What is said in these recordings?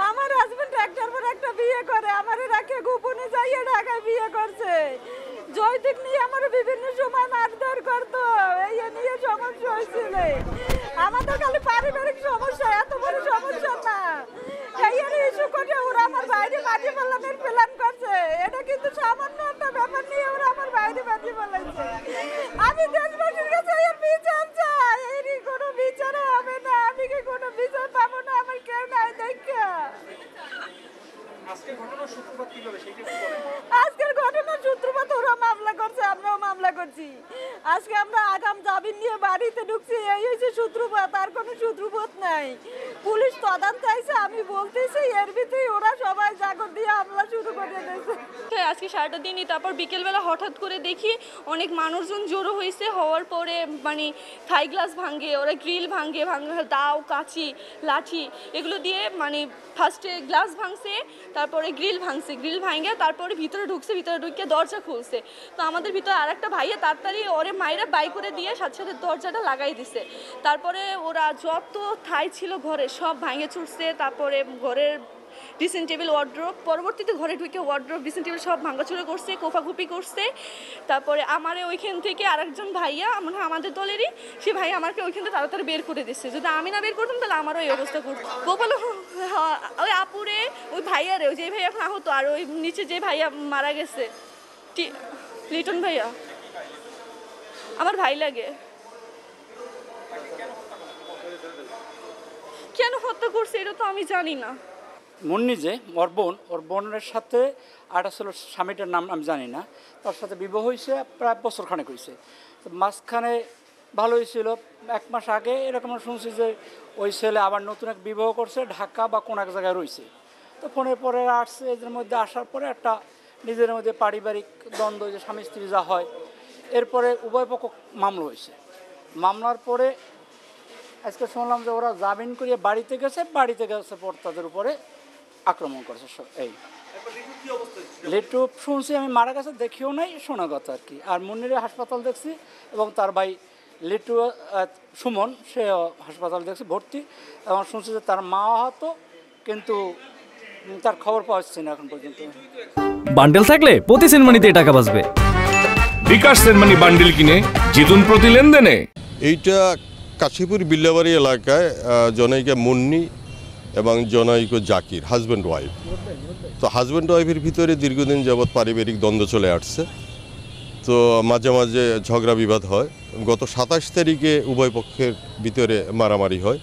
আমার হাজবেন্ড একটার পর একটা বিয়ে করে, আমারে রাখে গোপনে যাইয়ে ঢাকায় বিয়ে করছে। জয়দিক নিয়ে আমার বিভিন্ন সময় মারধর করতো, এই নিয়ে সমস্যা হয়েছিল। আমাদের খালি পারিবারিক সমস্যা, এত বড় সমস্যা না। এই ইস্যু করে ওরা আমার বাইরে মাটি ফেলানোর প্ল্যান করছে। এটা কিন্তু সামান্য একটা ব্যাপার নিয়ে ওরা আমার বাইরে মাটি ফেলাইছে। আমি দেশবাসীর কাছে এর বিচার চাই, এরই কোনো বিচার হবে না। আমি কি কোনো বিচার পাবো না? আমার কেউ নাই দেখা। আজকের ঘটনার সূত্রপাত ওরা মামলা করছে, আমরাও মামলা করছি। আজকে আমরা আগাম জামিন নিয়ে বাড়িতে ঢুকছি, এই হচ্ছে সূত্রপাত, আর কোনো সূত্রপাত নাই। পুলিশ তদন্ত চাইছে, আমি বলতেছি এর ভিতরে ওরা সবাই জাগর দিয়ে হামলা শুরু করে দিয়েছে। আজকে সারাটা দিনই, তারপর বিকেলবেলা হঠাৎ করে দেখি অনেক মানুষজন জড়ো হয়েছে। হওয়ার পরে মানে থাই গ্লাস ভাঙে, ওরা গ্রিল ভাঙে, দাও, কাঁচি, লাঠি এগুলো দিয়ে মানে ফার্স্টে গ্লাস ভাঙছে, তারপরে গ্রিল ভাঙছে, গ্রিল ভাঙে তারপরে ভিতরে ঢুকছে, ভিতরে ঢুকে দরজা খুলছে। তো আমাদের ভিতরে আর একটা ভাইয়া তাড়াতাড়ি ওরে মায়েরা বাই করে দিয়ে সাথে সাথে দরজাটা লাগাই দিছে। তারপরে ওরা যত থাই ছিল ঘরে সব ভাঙে ছুটছে। তারপরে ঘরের ড্রেসিং টেবিল, ওয়ার্ড্রোব, পরবর্তীতে ঘরে ঢুকে ওয়ার্ড্রোব, ড্রেসিং টেবিল সব ভাঙাচুরা করছে, কোফাকুপি করছে। তারপরে আমারে ওইখান থেকে আরেকজন ভাইয়া আমাদের দলেরই, সে ভাই আমাকে ওইখান থেকে তাড়াতাড়ি বের করে দিচ্ছে। যদি আমি না বের করতাম তাহলে আমারও এই অবস্থা করতো। গোপাল ওই আপুরে, ওই ভাইয়ারে, ওই যে ভাই এখন আহত, আর ওই নিচে যে ভাইয়া মারা গেছে লিটন ভাইয়া, আমার ভাই লাগে। কেন হত্যা করছে এটা তো আমি জানি না। মুন্নি যে ওর বোনের সাথে আর আসলে স্বামীটার নাম আমি জানি না, তার সাথে বিবাহ হয়েছে প্রায় বছরখানেক হয়েছে। তো মাঝখানে ভালো হয়েছিল, 1 মাস আগে এরকম শুনছি যে ওই ছেলে আবার নতুন এক বিবাহ করছে, ঢাকা বা কোনো এক জায়গায় রয়েছে। তো ফোনের পরে আসছে, এদের মধ্যে আসার পরে একটা নিজেদের মধ্যে পারিবারিক দ্বন্দ্ব, যে স্বামী স্ত্রী যা হয়, এরপরে উভয় পক্ষ মামলা হয়েছে। মামলার পরে আজকে শুনলাম যে ওরা জামিন করিয়ে বাড়িতে গেছে পর তাদের উপরে আক্রমণ করেছে। এই লিটু শুনছি আমি মারা গেছে, দেখিও নাই, শোনা কথা আর কি। আর মুন্নির হাসপাতাল দেখছি, এবং তার ভাই লিটু সুমন, সে হাসপাতাল দেখছি ভর্তি, এবং শুনছি যে তার মা আহত, কিন্তু তার খবর পাওয়া যাচ্ছে না এখন পর্যন্ত। বান্ডেল থাকলে প্রতি সেনমানিতে টাকা বাঁচবে। বিকাশ সেনমানি বান্ডেল কিনে জিতুন প্রতি লেনদেনে। এইটা কাশীপুর বিল্লাবাড়ি এলাকায় জনৈকা মুন্নি এবং জনৈক জাকির, হাজব্যান্ড ওয়াইফ। তো হাজব্যান্ড ওয়াইফের ভিতরে দীর্ঘদিন যাবৎ পারিবারিক দ্বন্দ্ব চলে আসছে। তো মাঝে মাঝে ঝগড়া বিবাদ হয়। গত 27 তারিখে উভয় পক্ষের ভিতরে মারামারি হয়,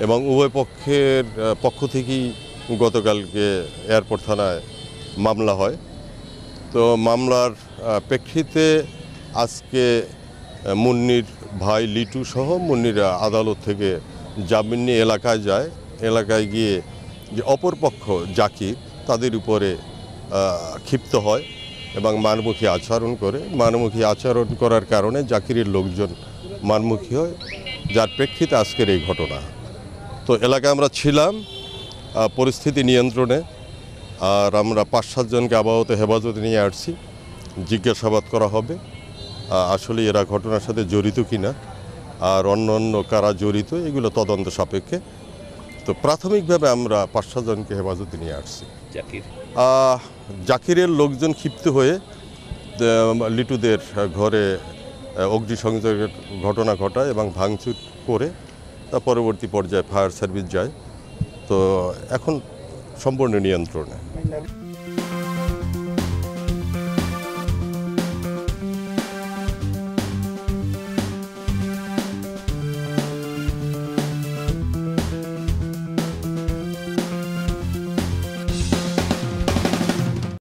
এবং উভয় পক্ষের পক্ষ থেকেই গতকালকে এয়ারপোর্ট থানায় মামলা হয়। তো মামলার প্রেক্ষিতে আজকে মুন্নির ভাই লিটু সহ মুন্নির আদালত থেকে জামিন নিয়ে এলাকায় যায়। এলাকায় গিয়ে যে অপরপক্ষ জাকির, তাদের উপরে ক্ষিপ্ত হয় এবং মারমুখী আচরণ করে। মারমুখী আচরণ করার কারণে জাকিরের লোকজন মারমুখী হয়, যার প্রেক্ষিতে আজকের এই ঘটনা। তো এলাকায় আমরা ছিলাম পরিস্থিতি নিয়ন্ত্রণে, আর আমরা 5-7 জনকে আপাতত হেফাজতে নিয়ে আসছি। জিজ্ঞাসাবাদ করা হবে আসলে এরা ঘটনার সাথে জড়িত কিনা, আর অন্য কারা জড়িত, এগুলো তদন্ত সাপেক্ষে। তো প্রাথমিকভাবে আমরা 5-7 জনকে হেফাজতে নিয়ে আসছি। জাকিরের লোকজন ক্ষিপ্ত হয়ে লিটুদের ঘরে অগ্নিসংযোগের ঘটনা ঘটায় এবং ভাঙচুর করে তা পরবর্তী পর্যায়ে ফায়ার সার্ভিস যায়। তো এখন সম্পূর্ণ নিয়ন্ত্রণে।